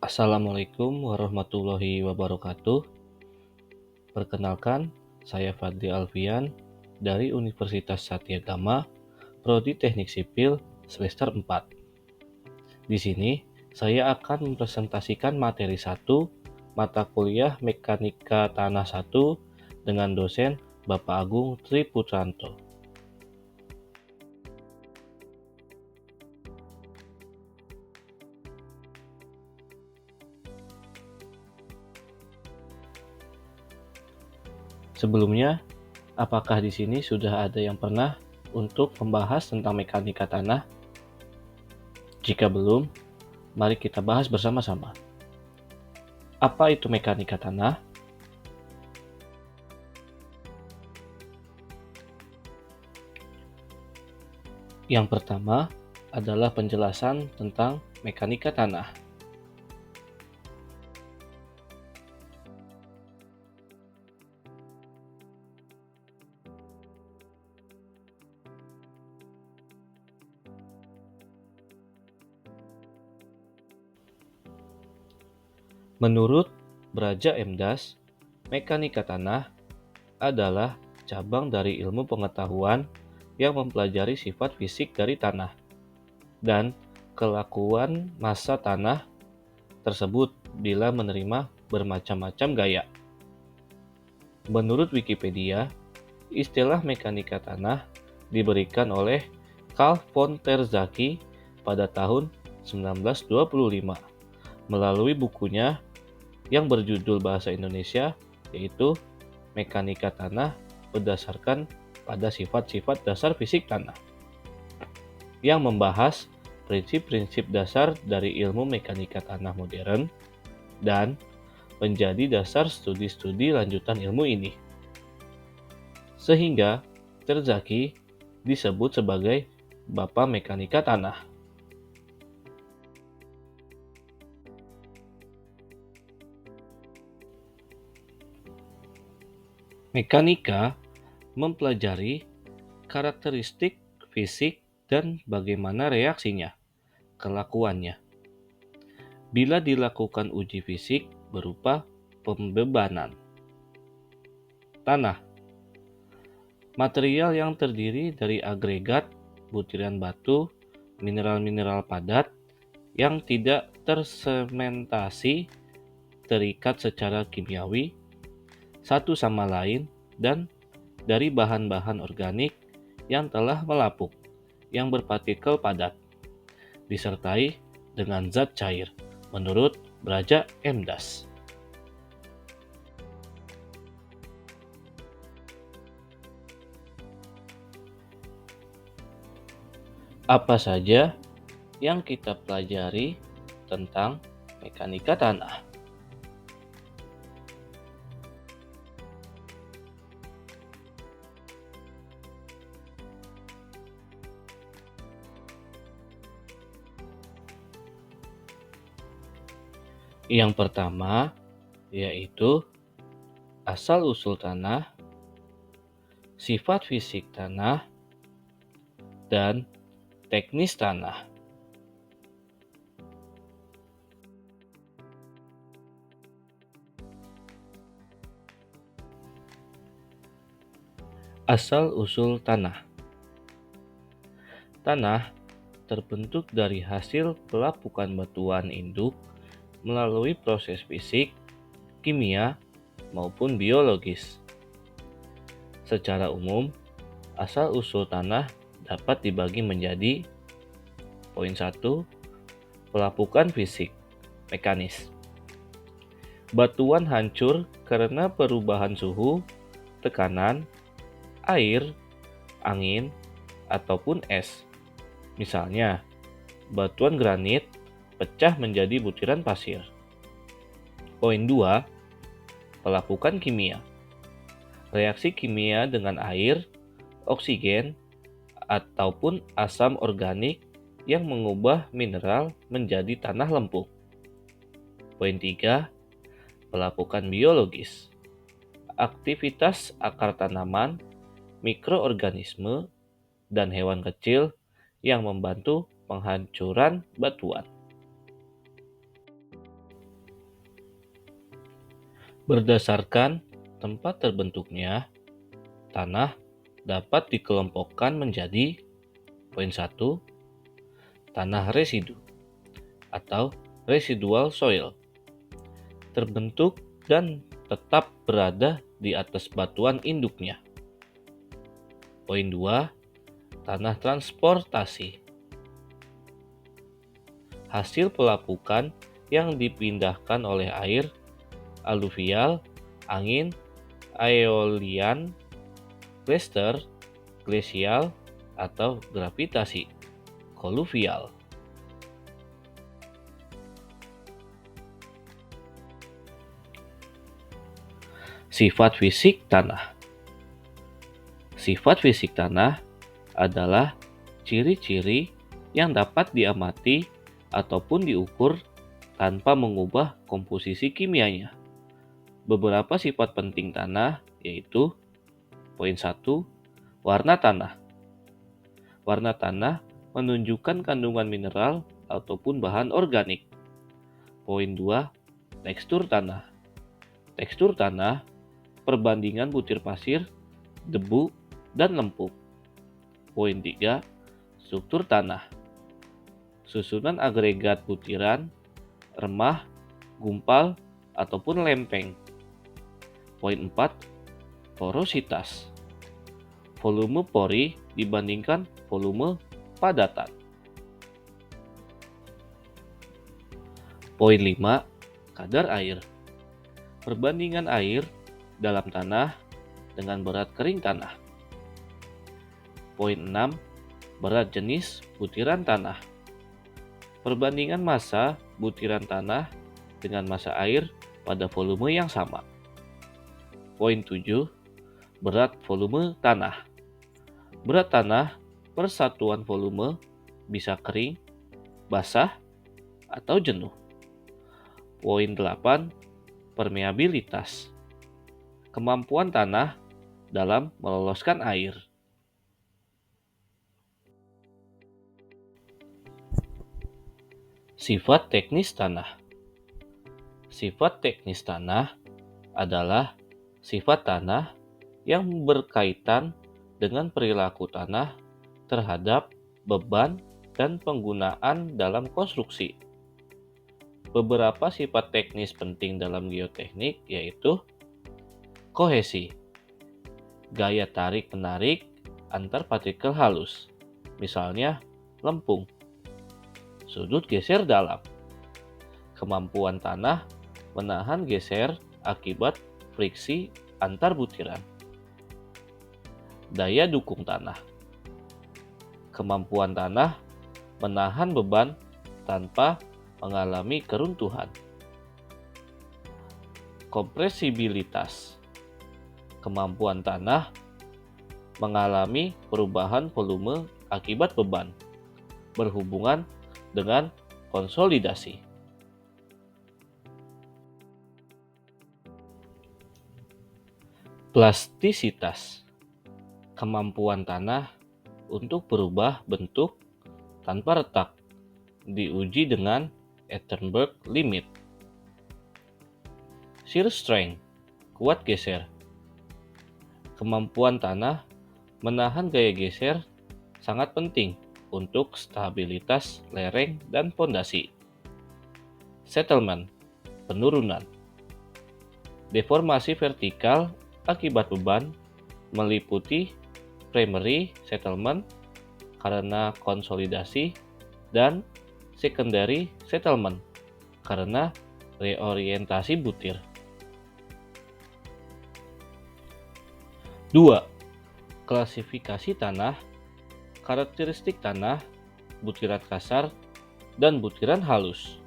Assalamualaikum warahmatullahi wabarakatuh. Perkenalkan, saya Fadli Alfian dari Universitas Satyagama, Prodi Teknik Sipil semester 4. Di sini, saya akan mempresentasikan materi 1, mata kuliah Mekanika Tanah 1 dengan dosen Bapak Agung Tri Putranto. Sebelumnya, apakah di sini sudah ada yang pernah untuk membahas tentang mekanika tanah? Jika belum, mari kita bahas bersama-sama. Apa itu mekanika tanah? Yang pertama adalah penjelasan tentang mekanika tanah. Menurut Braja Emdas, mekanika tanah adalah cabang dari ilmu pengetahuan yang mempelajari sifat fisik dari tanah dan kelakuan massa tanah tersebut bila menerima bermacam-macam gaya. Menurut Wikipedia, istilah mekanika tanah diberikan oleh Carl von Terzaghi pada tahun 1925 melalui bukunya yang berjudul bahasa Indonesia, yaitu Mekanika Tanah berdasarkan pada sifat-sifat dasar fisik tanah, yang membahas prinsip-prinsip dasar dari ilmu mekanika tanah modern dan menjadi dasar studi-studi lanjutan ilmu ini. Sehingga Terzaghi disebut sebagai Bapak Mekanika Tanah. Mekanika mempelajari karakteristik fisik dan bagaimana reaksinya, kelakuannya. Bila dilakukan uji fisik berupa pembebanan. Tanah, material yang terdiri dari agregat, butiran batu, mineral-mineral padat yang tidak tersementasi, terikat secara kimiawi satu sama lain, dan dari bahan-bahan organik yang telah melapuk, yang berpartikel padat, disertai dengan zat cair, menurut Braja Emdas. Apa saja yang kita pelajari tentang mekanika tanah? Yang pertama yaitu asal-usul tanah, sifat fisik tanah, dan teknis tanah. Asal-usul tanah. Tanah terbentuk dari hasil pelapukan batuan induk melalui proses fisik, kimia, maupun biologis. Secara umum, asal-usul tanah dapat dibagi menjadi poin 1, pelapukan fisik, mekanis. Batuan hancur karena perubahan suhu, tekanan, air, angin, ataupun es. Misalnya, batuan granit pecah menjadi butiran pasir. Poin 2, pelapukan kimia. Reaksi kimia dengan air, oksigen, ataupun asam organik yang mengubah mineral menjadi tanah lempung. Poin 3, pelapukan biologis. Aktivitas akar tanaman, mikroorganisme, dan hewan kecil yang membantu penghancuran batuan. Berdasarkan tempat terbentuknya, tanah dapat dikelompokkan menjadi poin 1, tanah residu atau residual soil, terbentuk dan tetap berada di atas batuan induknya. Poin 2, tanah transportasi, hasil pelapukan yang dipindahkan oleh air, aluvial, angin, aeolian, glacier, glasial, atau gravitasi, koluvial. Sifat fisik tanah. Sifat fisik tanah adalah ciri-ciri yang dapat diamati ataupun diukur tanpa mengubah komposisi kimianya. Beberapa sifat penting tanah yaitu poin 1, warna tanah. Warna tanah menunjukkan kandungan mineral ataupun bahan organik. Poin 2, tekstur tanah. Tekstur tanah perbandingan butir pasir, debu, dan lempung. Poin 3, struktur tanah. Susunan agregat butiran, remah, gumpal, ataupun lempeng. Poin 4, porositas. Volume pori dibandingkan volume padatan. Poin 5, kadar air. Perbandingan air dalam tanah dengan berat kering tanah. Poin 6, berat jenis butiran tanah. Perbandingan massa butiran tanah dengan massa air pada volume yang sama. Poin 7, berat volume tanah. Berat tanah per satuan volume bisa kering, basah, atau jenuh. Poin 8, permeabilitas. Kemampuan tanah dalam meloloskan air. Sifat teknis tanah. Sifat teknis tanah adalah sifat tanah yang berkaitan dengan perilaku tanah terhadap beban dan penggunaan dalam konstruksi. Beberapa sifat teknis penting dalam geoteknik yaitu kohesi, gaya tarik-menarik antar partikel halus, misalnya lempung, sudut geser dalam, kemampuan tanah menahan geser akibat friksi antar butiran, daya dukung tanah, kemampuan tanah menahan beban tanpa mengalami keruntuhan, kompresibilitas, kemampuan tanah mengalami perubahan volume akibat beban, berhubungan dengan konsolidasi. Plastisitas, kemampuan tanah untuk berubah bentuk tanpa retak, diuji dengan Ettenberg limit. Shear strength, kuat geser. Kemampuan tanah menahan gaya geser sangat penting untuk stabilitas lereng dan pondasi. Settlement, penurunan. Deformasi vertikal akibat beban meliputi primary settlement karena konsolidasi dan secondary settlement karena reorientasi butir. 2. Klasifikasi tanah, karakteristik tanah, butiran kasar, dan butiran halus.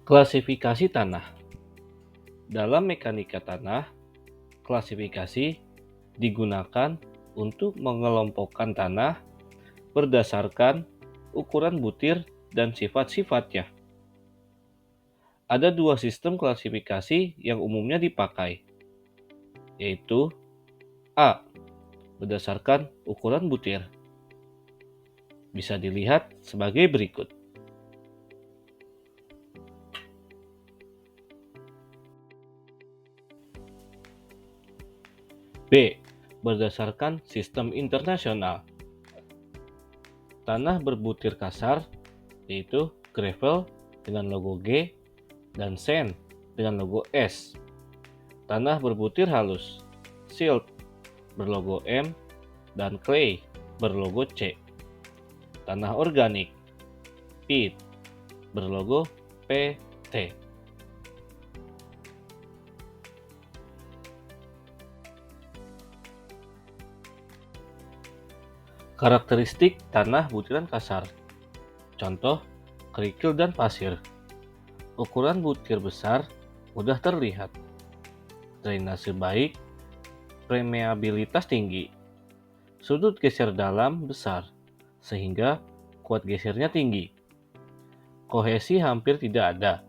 Klasifikasi tanah. Dalam mekanika tanah, klasifikasi digunakan untuk mengelompokkan tanah berdasarkan ukuran butir dan sifat-sifatnya. Ada dua sistem klasifikasi yang umumnya dipakai, yaitu A. Berdasarkan ukuran butir. Bisa dilihat sebagai berikut. B. Berdasarkan sistem internasional. Tanah berbutir kasar yaitu gravel dengan logo G dan sand dengan logo S. Tanah berbutir halus, silt berlogo M dan clay berlogo C. Tanah organik, peat berlogo PT. Karakteristik tanah butiran kasar. Contoh, kerikil dan pasir. Ukuran butir besar, mudah terlihat. Drainase baik, permeabilitas tinggi. Sudut geser dalam besar, sehingga kuat gesernya tinggi. Kohesi hampir tidak ada.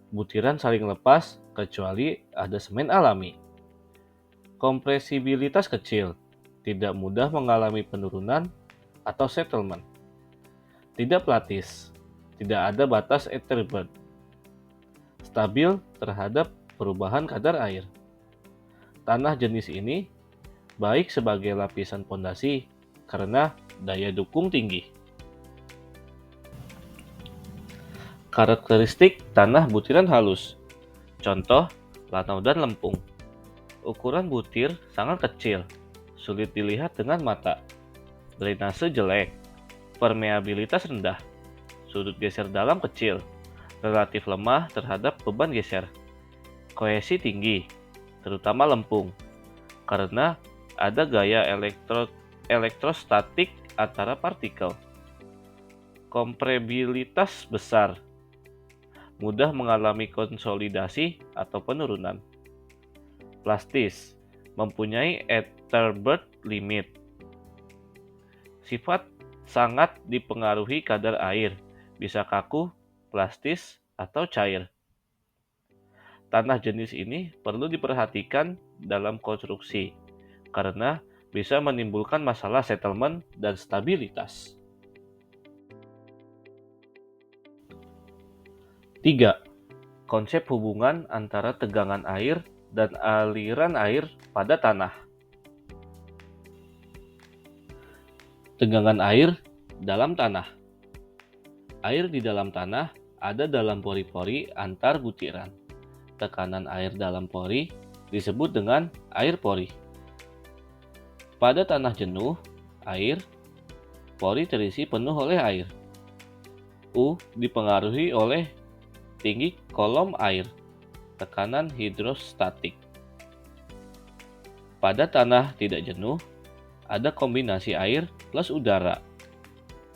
Butiran saling lepas kecuali ada semen alami. Kompresibilitas kecil, tidak mudah mengalami penurunan atau settlement. Tidak platis, tidak ada batas Etherbeard. Stabil terhadap perubahan kadar air. Tanah jenis ini baik sebagai lapisan pondasi karena daya dukung tinggi. Karakteristik tanah butiran halus. Contoh, Lanau dan Lempung. Ukuran butir sangat kecil, sulit dilihat dengan mata. Drainase jelek, permeabilitas rendah, sudut geser dalam kecil, relatif lemah terhadap beban geser. Kohesi tinggi, terutama lempung, karena ada gaya elektrostatik antara partikel. Kompresibilitas besar, mudah mengalami konsolidasi atau penurunan. Plastis, mempunyai Etherbeard limit. Sifat sangat dipengaruhi kadar air, bisa kaku, plastis, atau cair. Tanah jenis ini perlu diperhatikan dalam konstruksi, karena bisa menimbulkan masalah settlement dan stabilitas. 3. Konsep hubungan antara tegangan air dan aliran air pada tanah. Tegangan air dalam tanah. Air di dalam tanah ada dalam pori-pori antar butiran. Tekanan air dalam pori disebut dengan air pori. Pada tanah jenuh, air, pori terisi penuh oleh air. U dipengaruhi oleh tinggi kolom air, tekanan hidrostatik. Pada tanah tidak jenuh, ada kombinasi air plus udara.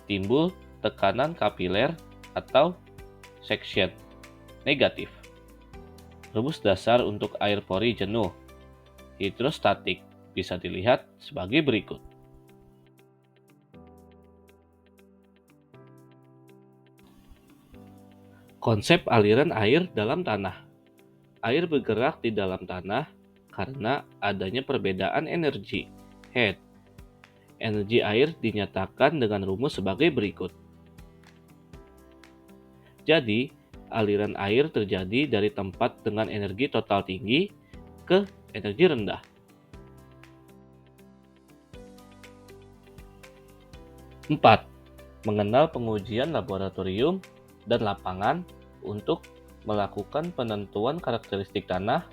Timbul tekanan kapiler atau section negatif. Rumus dasar untuk air pori jenuh hidrostatik bisa dilihat sebagai berikut. Konsep aliran air dalam tanah. Air bergerak di dalam tanah karena adanya perbedaan energi, head. Energi air dinyatakan dengan rumus sebagai berikut. Jadi, aliran air terjadi dari tempat dengan energi total tinggi ke energi rendah. Empat, mengenal pengujian laboratorium dan lapangan untuk melakukan penentuan karakteristik tanah,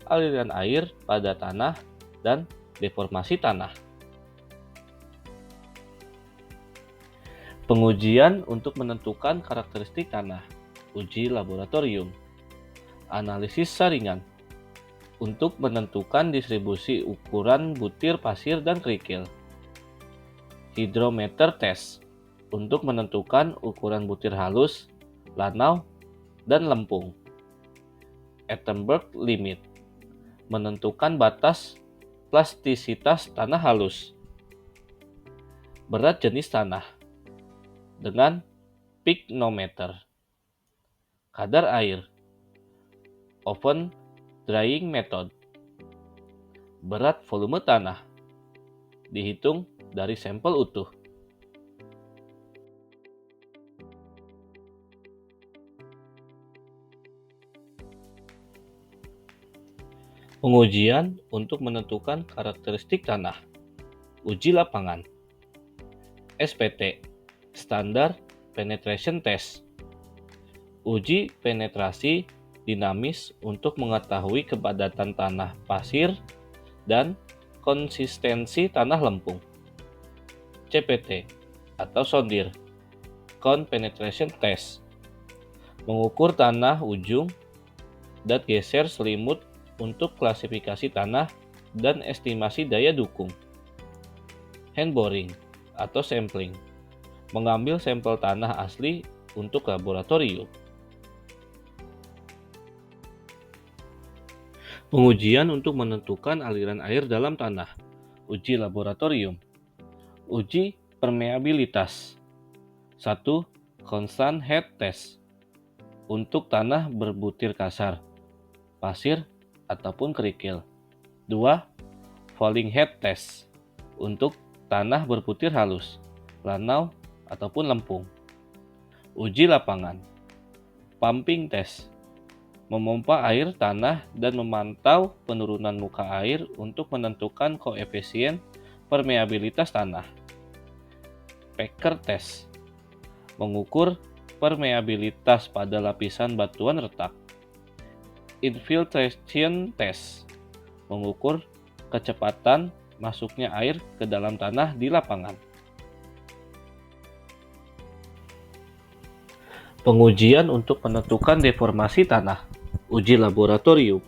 aliran air pada tanah, dan deformasi tanah. Pengujian untuk menentukan karakteristik tanah, uji laboratorium. Analisis saringan untuk menentukan distribusi ukuran butir pasir dan kerikil. Hidrometer test untuk menentukan ukuran butir halus, lanau, dan lempung. Etherbeard limit menentukan batas plastisitas tanah halus. Berat jenis tanah dengan pyknometer. Kadar air, oven drying method. Berat volume tanah dihitung dari sampel utuh. Pengujian untuk menentukan karakteristik tanah. Uji lapangan. SPT, Standard Penetration Test. Uji penetrasi dinamis untuk mengetahui kepadatan tanah pasir dan konsistensi tanah lempung. CPT atau sondir, Count Penetration Test, mengukur tanah ujung dan geser selimut untuk klasifikasi tanah dan estimasi daya dukung. Hand boring atau sampling, mengambil sampel tanah asli untuk laboratorium. Pengujian untuk menentukan aliran air dalam tanah. Uji laboratorium. Uji permeabilitas. 1. Constant head test untuk tanah berbutir kasar, pasir, ataupun kerikil. 2. Falling head test untuk tanah berbutir halus, lanau, ataupun lempung. Uji lapangan. Pumping test, memompa air tanah dan memantau penurunan muka air untuk menentukan koefisien permeabilitas tanah. Packer test, mengukur permeabilitas pada lapisan batuan retak. Infiltration test, mengukur kecepatan masuknya air ke dalam tanah di lapangan. Pengujian untuk menentukan deformasi tanah. Uji laboratorium.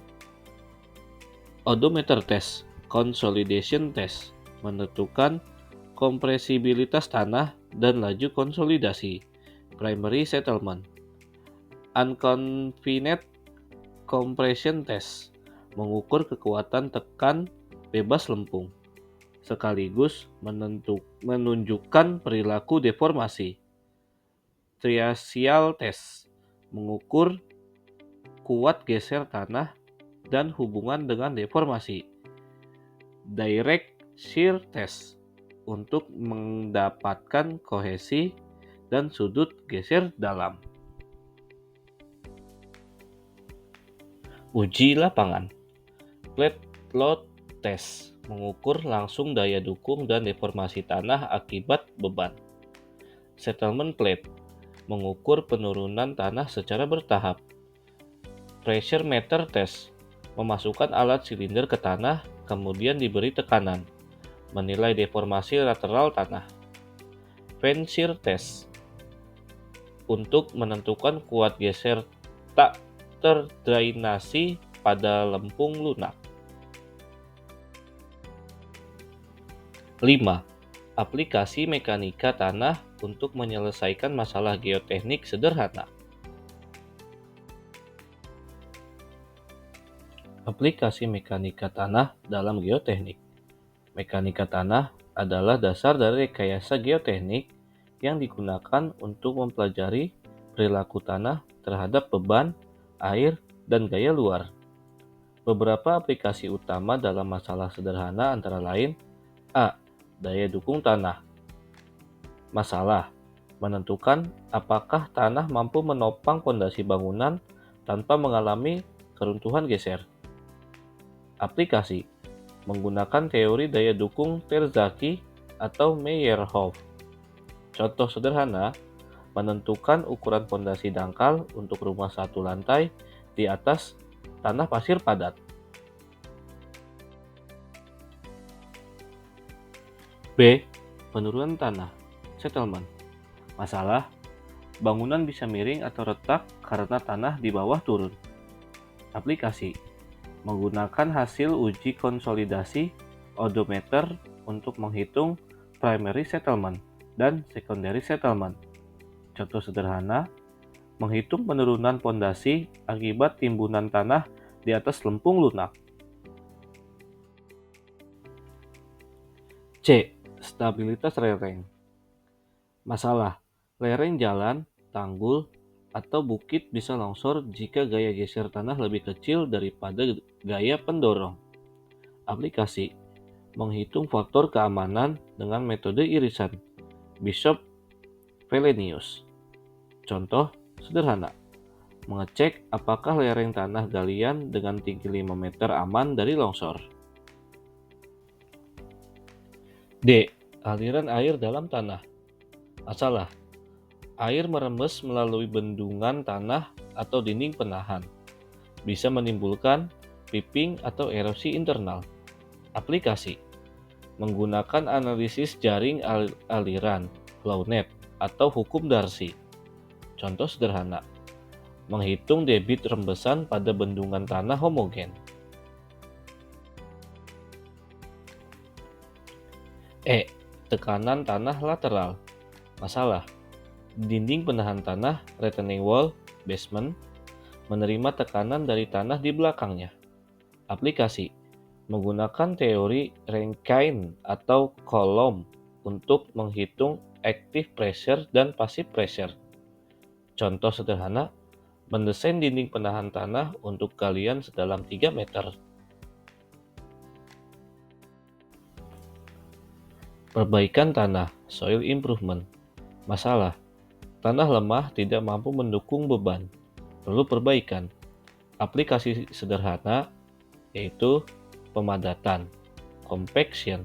Odometer test, consolidation test, menentukan kompresibilitas tanah dan laju konsolidasi. Primary settlement. Unconfined compression test, mengukur kekuatan tekan bebas lempung, sekaligus menunjukkan perilaku deformasi. Triaxial test, mengukur kuat geser tanah dan hubungan dengan deformasi. Direct shear test, untuk mendapatkan kohesi dan sudut geser dalam. Uji lapangan. Plate load test, mengukur langsung daya dukung dan deformasi tanah akibat beban. Settlement plate, mengukur penurunan tanah secara bertahap. Pressure meter test, memasukkan alat silinder ke tanah, kemudian diberi tekanan, menilai deformasi lateral tanah. Fan shear test, untuk menentukan kuat geser tak terdrainasi pada lempung lunak. 5. Aplikasi mekanika tanah untuk menyelesaikan masalah geoteknik sederhana. Aplikasi mekanika tanah dalam geoteknik. Mekanika tanah adalah dasar dari rekayasa geoteknik yang digunakan untuk mempelajari perilaku tanah terhadap beban, air, dan gaya luar. Beberapa aplikasi utama dalam masalah sederhana antara lain: A. Daya dukung tanah. Masalah: menentukan apakah tanah mampu menopang pondasi bangunan tanpa mengalami keruntuhan geser. Aplikasi: menggunakan teori daya dukung Terzaghi atau Meyerhof. Contoh sederhana: menentukan ukuran pondasi dangkal untuk rumah satu lantai di atas tanah pasir padat. B. Penurunan tanah, settlement. Masalah: bangunan bisa miring atau retak karena tanah di bawah turun. Aplikasi: menggunakan hasil uji konsolidasi odometer untuk menghitung primary settlement dan secondary settlement. Contoh sederhana: menghitung penurunan pondasi akibat timbunan tanah di atas lempung lunak. C. Stabilitas lereng. Masalah: lereng jalan, tanggul, atau bukit bisa longsor jika gaya geser tanah lebih kecil daripada gaya pendorong. Aplikasi: menghitung faktor keamanan dengan metode irisan Bishop Fellenius. Contoh sederhana: Mengecek apakah lereng tanah galian dengan tinggi 5 meter aman dari longsor. D. Aliran air dalam tanah. Masalah. Air merembes melalui bendungan tanah atau dinding penahan. Bisa menimbulkan piping atau erosi internal. Aplikasi. Menggunakan analisis jaring aliran, flownet, atau hukum Darcy. Contoh sederhana. Menghitung debit rembesan pada bendungan tanah homogen. E. Tekanan tanah lateral. Masalah. Dinding penahan tanah, retaining wall, basement, menerima tekanan dari tanah di belakangnya. Aplikasi. Menggunakan teori Rankine atau Coulomb untuk menghitung active pressure dan passive pressure. Contoh sederhana, mendesain dinding penahan tanah untuk galian sedalam 3 meter. Perbaikan tanah, soil improvement. Masalah, tanah lemah tidak mampu mendukung beban, perlu perbaikan. Aplikasi sederhana yaitu pemadatan, compaction,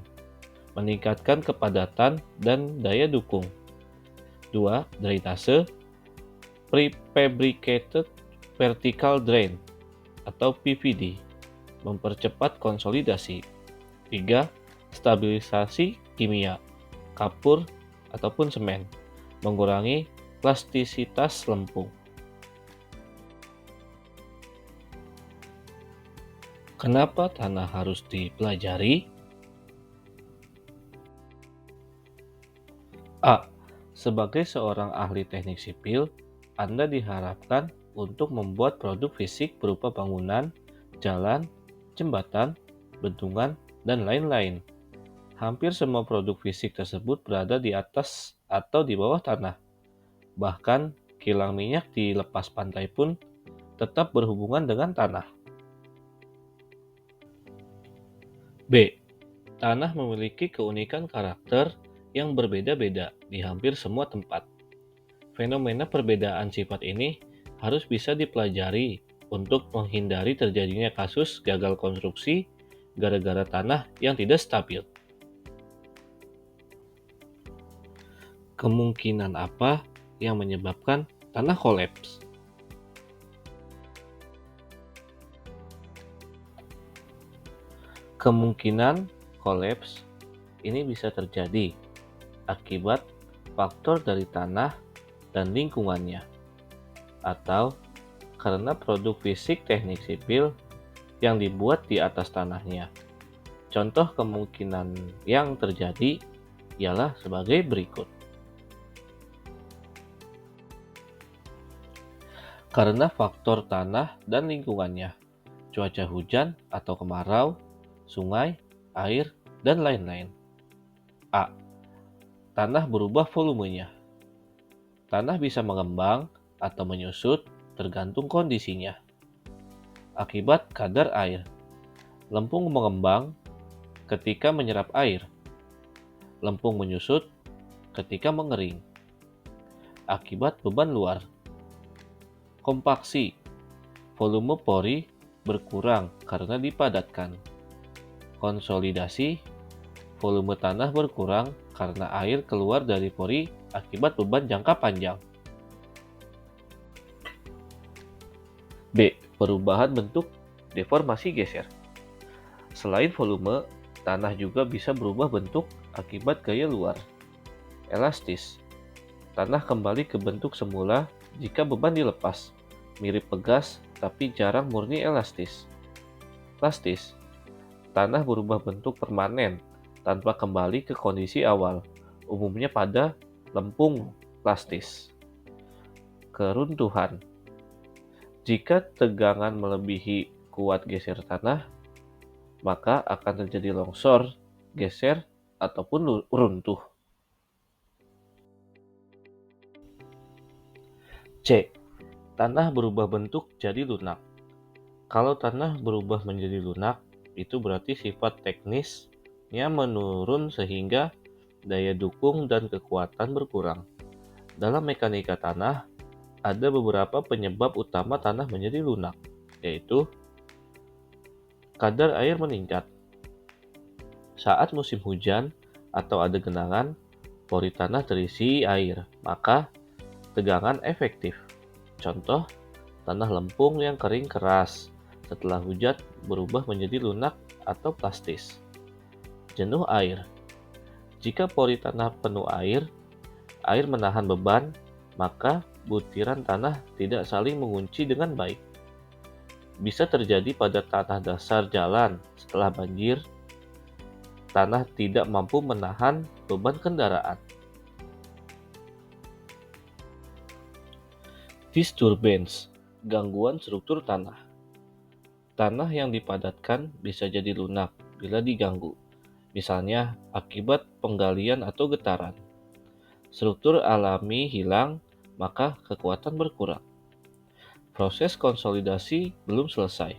meningkatkan kepadatan dan daya dukung. 2. Drainase, prefabricated vertical drain atau PVD, mempercepat konsolidasi. 3. Stabilisasi kimia, kapur ataupun semen, mengurangi plastisitas lempung. Kenapa tanah harus dipelajari? A. Sebagai seorang ahli teknik sipil, Anda diharapkan untuk membuat produk fisik berupa bangunan, jalan, jembatan, bendungan, dan lain-lain. Hampir semua produk fisik tersebut berada di atas atau di bawah tanah. Bahkan, kilang minyak di lepas pantai pun tetap berhubungan dengan tanah. B. Tanah memiliki keunikan karakter yang berbeda-beda di hampir semua tempat. Fenomena perbedaan sifat ini harus bisa dipelajari untuk menghindari terjadinya kasus gagal konstruksi gara-gara tanah yang tidak stabil. Kemungkinan apa yang menyebabkan tanah kolaps? Kemungkinan kolaps ini bisa terjadi akibat faktor dari tanah dan lingkungannya, atau karena produk fisik teknik sipil yang dibuat di atas tanahnya. Contoh kemungkinan yang terjadi ialah sebagai berikut. Karena faktor tanah dan lingkungannya, cuaca hujan atau kemarau, sungai, air, dan lain-lain. A. Tanah berubah volumenya. Tanah bisa mengembang atau menyusut tergantung kondisinya. Akibat kadar air, lempung mengembang ketika menyerap air. Lempung menyusut ketika mengering. Akibat beban luar. Kompaksi, volume pori berkurang karena dipadatkan. Konsolidasi, volume tanah berkurang karena air keluar dari pori akibat beban jangka panjang. B. Perubahan bentuk, deformasi geser. Selain volume, tanah juga bisa berubah bentuk akibat gaya luar. Elastis, tanah kembali ke bentuk semula jika beban dilepas, mirip pegas tapi jarang murni elastis. Plastis, tanah berubah bentuk permanen tanpa kembali ke kondisi awal, umumnya pada lempung plastis. Keruntuhan, jika tegangan melebihi kuat geser tanah, maka akan terjadi longsor, geser, ataupun runtuh. C. Tanah berubah bentuk jadi lunak. Kalau tanah berubah menjadi lunak, itu berarti sifat teknisnya menurun sehingga daya dukung dan kekuatan berkurang. Dalam mekanika tanah, Ada beberapa penyebab utama tanah menjadi lunak, yaitu kadar air meningkat. Saat musim hujan atau ada genangan, pori tanah terisi air, maka tegangan efektif. Contoh, tanah lempung yang kering keras setelah hujan berubah menjadi lunak atau plastis. Jenuh air. Jika pori tanah penuh air menahan beban, maka butiran tanah tidak saling mengunci dengan baik. Bisa terjadi pada tanah dasar jalan setelah banjir, tanah tidak mampu menahan beban kendaraan. Disturbance, gangguan struktur tanah. Tanah yang dipadatkan bisa jadi lunak bila diganggu, misalnya akibat penggalian atau getaran. Struktur alami hilang, maka kekuatan berkurang. Proses konsolidasi belum selesai.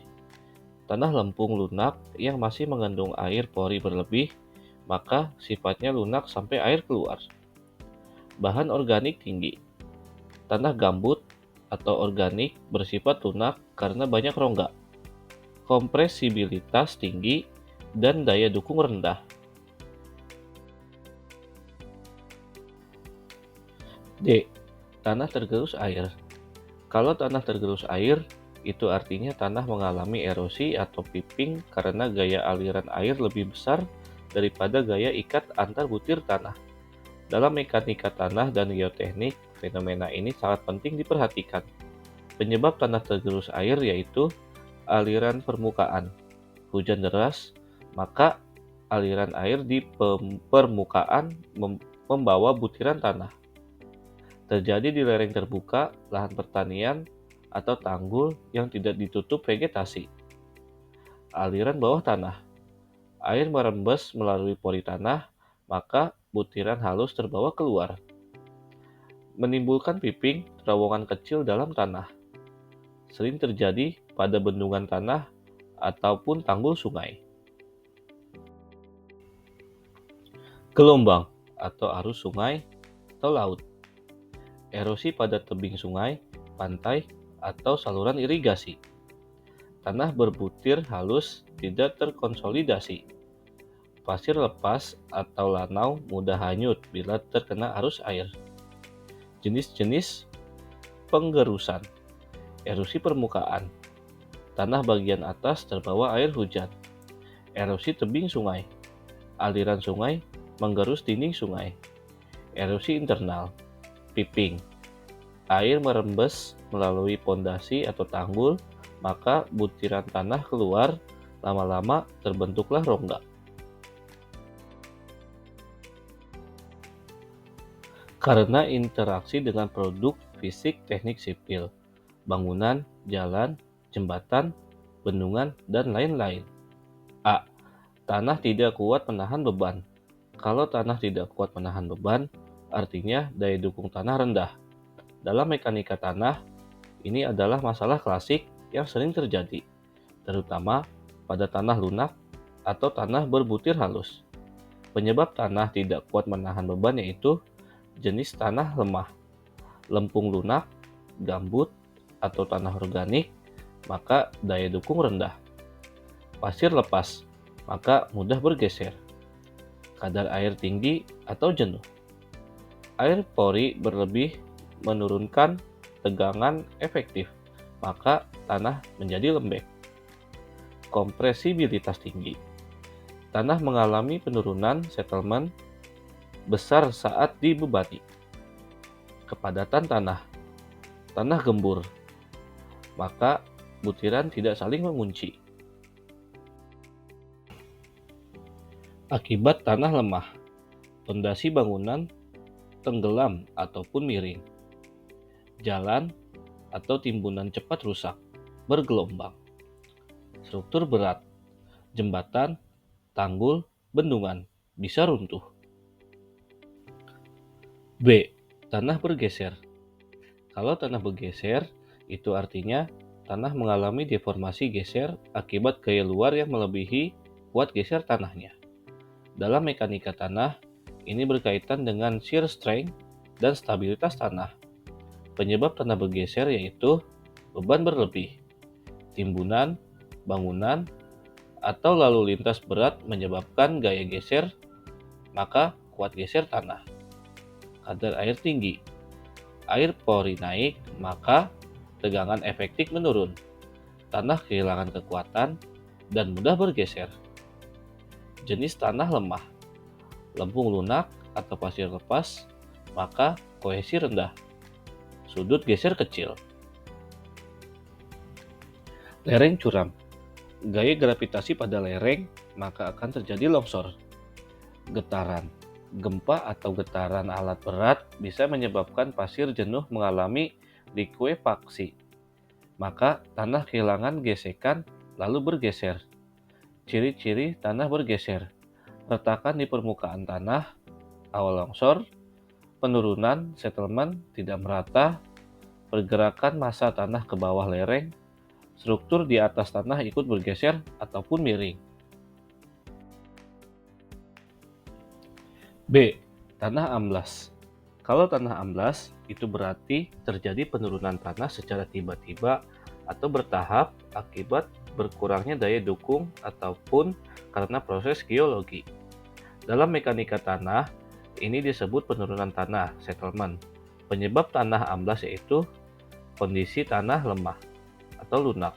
Tanah lempung lunak yang masih mengandung air pori berlebih, maka sifatnya lunak sampai air keluar. Bahan organik tinggi. Tanah gambut atau organik bersifat lunak karena banyak rongga. Kompresibilitas tinggi dan daya dukung rendah. D. Tanah tergerus air. Kalau tanah tergerus air, itu artinya tanah mengalami erosi atau piping karena gaya aliran air lebih besar daripada gaya ikat antar butir tanah. Dalam mekanika tanah dan geoteknik, fenomena ini sangat penting diperhatikan. Penyebab tanah tergerus air yaitu aliran permukaan. Hujan deras, maka aliran air di permukaan membawa butiran tanah. Terjadi di lereng terbuka, lahan pertanian, atau tanggul yang tidak ditutup vegetasi. Aliran bawah tanah. Air merembes melalui pori tanah, maka butiran halus terbawa keluar. Menimbulkan piping terowongan kecil dalam tanah. Sering terjadi pada bendungan tanah ataupun tanggul sungai. Gelombang atau arus sungai atau laut. Erosi pada tebing sungai, pantai, atau saluran irigasi. Tanah berbutir halus tidak terkonsolidasi. Pasir lepas atau lanau mudah hanyut bila terkena arus air. Jenis-jenis penggerusan. Erosi permukaan. Tanah bagian atas terbawa air hujan. Erosi tebing sungai. Aliran sungai menggerus dinding sungai. Erosi internal. Piping. Air merembes melalui pondasi atau tanggul, maka butiran tanah keluar, lama-lama terbentuklah rongga. Karena interaksi dengan produk fisik teknik sipil, bangunan, jalan, jembatan, bendungan, dan lain-lain. A. Tanah tidak kuat menahan beban. Kalau tanah tidak kuat menahan beban, artinya daya dukung tanah rendah. Dalam mekanika tanah, ini adalah masalah klasik yang sering terjadi, terutama pada tanah lunak atau tanah berbutir halus. Penyebab tanah tidak kuat menahan beban yaitu jenis tanah lemah, lempung lunak, gambut, atau tanah organik, maka daya dukung rendah. Pasir lepas, maka mudah bergeser. Kadar air tinggi atau jenuh. Air pori berlebih menurunkan tegangan efektif, maka tanah menjadi lembek. Kompresibilitas tinggi. Tanah mengalami penurunan settlement besar saat dibebani. Kepadatan tanah. Tanah gembur, maka butiran tidak saling mengunci. Akibat tanah lemah, pondasi bangunan tenggelam ataupun miring. Jalan atau timbunan cepat rusak, bergelombang. Struktur berat, jembatan, tanggul, bendungan bisa runtuh. B. Tanah bergeser. Kalau tanah bergeser, itu artinya tanah mengalami deformasi geser akibat gaya luar yang melebihi kuat geser tanahnya. Dalam mekanika tanah, ini berkaitan dengan shear strength dan stabilitas tanah. Penyebab tanah bergeser yaitu beban berlebih, timbunan, bangunan, atau lalu lintas berat menyebabkan gaya geser, maka kuat geser tanah. Kadar air tinggi, air pori naik, maka tegangan efektif menurun. Tanah kehilangan kekuatan dan mudah bergeser. Jenis tanah lemah, lempung lunak atau pasir lepas, maka kohesi rendah. Sudut geser kecil. Lereng curam, gaya gravitasi pada lereng, maka akan terjadi longsor. Getaran, gempa atau getaran alat berat bisa menyebabkan pasir jenuh mengalami likuefaksi, maka tanah kehilangan gesekan lalu bergeser. Ciri-ciri tanah bergeser: retakan di permukaan tanah, awal longsor, penurunan settlement tidak merata, pergerakan massa tanah ke bawah lereng, struktur di atas tanah ikut bergeser ataupun miring. B. Tanah amblas. Kalau tanah amblas, itu berarti terjadi penurunan tanah secara tiba-tiba atau bertahap akibat berkurangnya daya dukung ataupun karena proses geologi. Dalam mekanika tanah, ini disebut penurunan tanah, settlement. Penyebab tanah amblas yaitu kondisi tanah lemah atau lunak,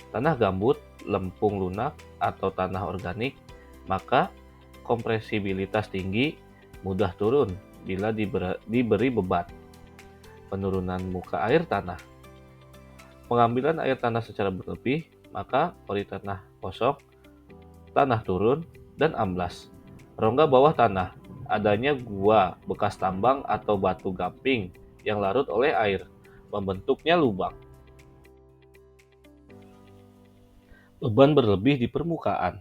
tanah gambut, lempung lunak, atau tanah organik, maka kompresibilitas tinggi, mudah turun bila diberi beban. Penurunan muka air tanah. Pengambilan air tanah secara berlebih, maka pori tanah kosong, tanah turun, dan amblas. Rongga bawah tanah, adanya gua, bekas tambang atau batu gamping yang larut oleh air, membentuknya lubang. Beban berlebih di permukaan.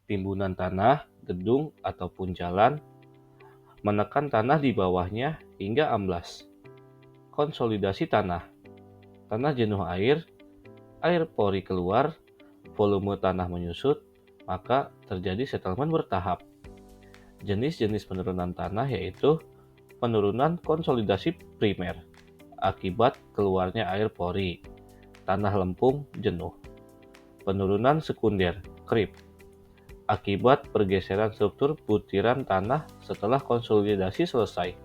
Timbunan tanah, gedung, ataupun jalan menekan tanah di bawahnya hingga amblas. Konsolidasi tanah. Tanah jenuh air pori keluar, volume tanah menyusut, maka terjadi settlement bertahap. Jenis-jenis penurunan tanah yaitu penurunan konsolidasi primer akibat keluarnya air pori, tanah lempung jenuh. Penurunan sekunder, creep, akibat pergeseran struktur butiran tanah setelah konsolidasi selesai.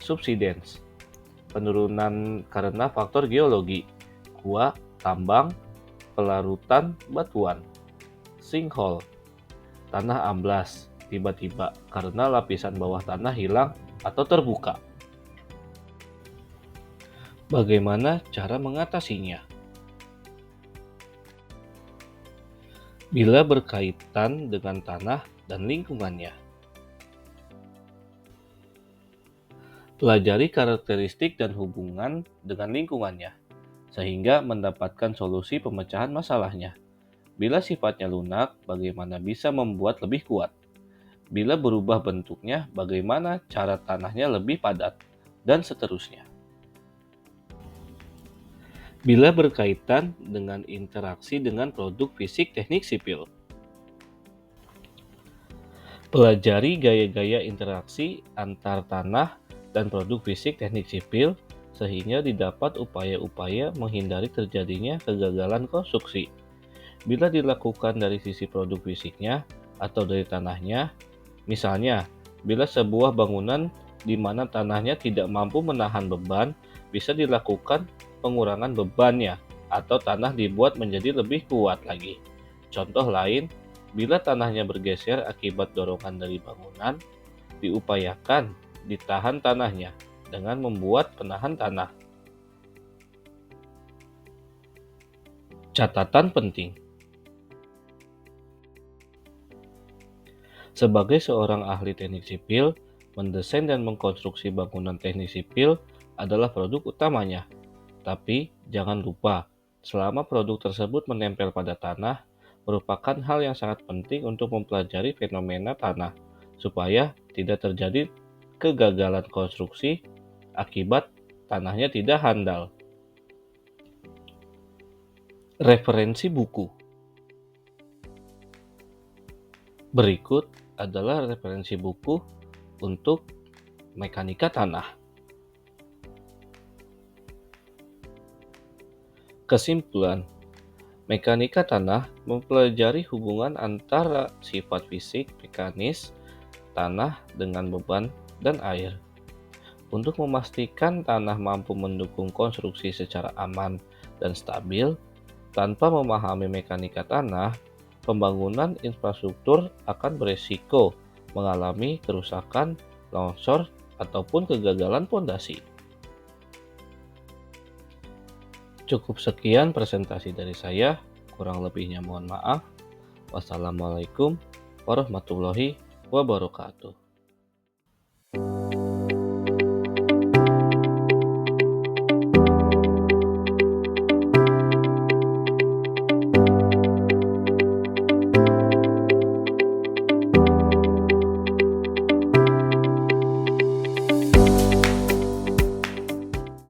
Subsidence, penurunan karena faktor geologi, gua, tambang, pelarutan batuan. Sinkhole, tanah amblas tiba-tiba karena lapisan bawah tanah hilang atau terbuka. Bagaimana cara mengatasinya? Bila berkaitan dengan tanah dan lingkungannya. Pelajari karakteristik dan hubungan dengan lingkungannya, sehingga mendapatkan solusi pemecahan masalahnya. Bila sifatnya lunak, bagaimana bisa membuat lebih kuat? Bila berubah bentuknya, bagaimana cara tanahnya lebih padat? Dan seterusnya. Bila berkaitan dengan interaksi dengan produk fisik teknik sipil. Pelajari gaya-gaya interaksi antar tanah dan produk fisik teknik sipil sehingga didapat upaya-upaya menghindari terjadinya kegagalan konstruksi. Bila dilakukan dari sisi produk fisiknya atau dari tanahnya, misalnya bila sebuah bangunan di mana tanahnya tidak mampu menahan beban, bisa dilakukan pengurangan bebannya atau tanah dibuat menjadi lebih kuat lagi. Contoh lain, bila tanahnya bergeser akibat dorongan dari bangunan, diupayakan ditahan tanahnya dengan membuat penahan tanah. Catatan penting. Sebagai seorang ahli teknik sipil, mendesain dan mengkonstruksi bangunan teknik sipil adalah produk utamanya. Tapi jangan lupa, selama produk tersebut menempel pada tanah, merupakan hal yang sangat penting untuk mempelajari fenomena tanah, supaya tidak terjadi kegagalan konstruksi akibat tanahnya tidak handal. Referensi buku. Berikut adalah referensi buku untuk mekanika tanah. Kesimpulan, mekanika tanah mempelajari hubungan antara sifat fisik mekanis tanah dengan beban dan air. Untuk memastikan tanah mampu mendukung konstruksi secara aman dan stabil, tanpa memahami mekanika tanah, pembangunan infrastruktur akan beresiko mengalami kerusakan, longsor, ataupun kegagalan pondasi. Cukup sekian presentasi dari saya, kurang lebihnya mohon maaf. Wassalamualaikum warahmatullahi wabarakatuh.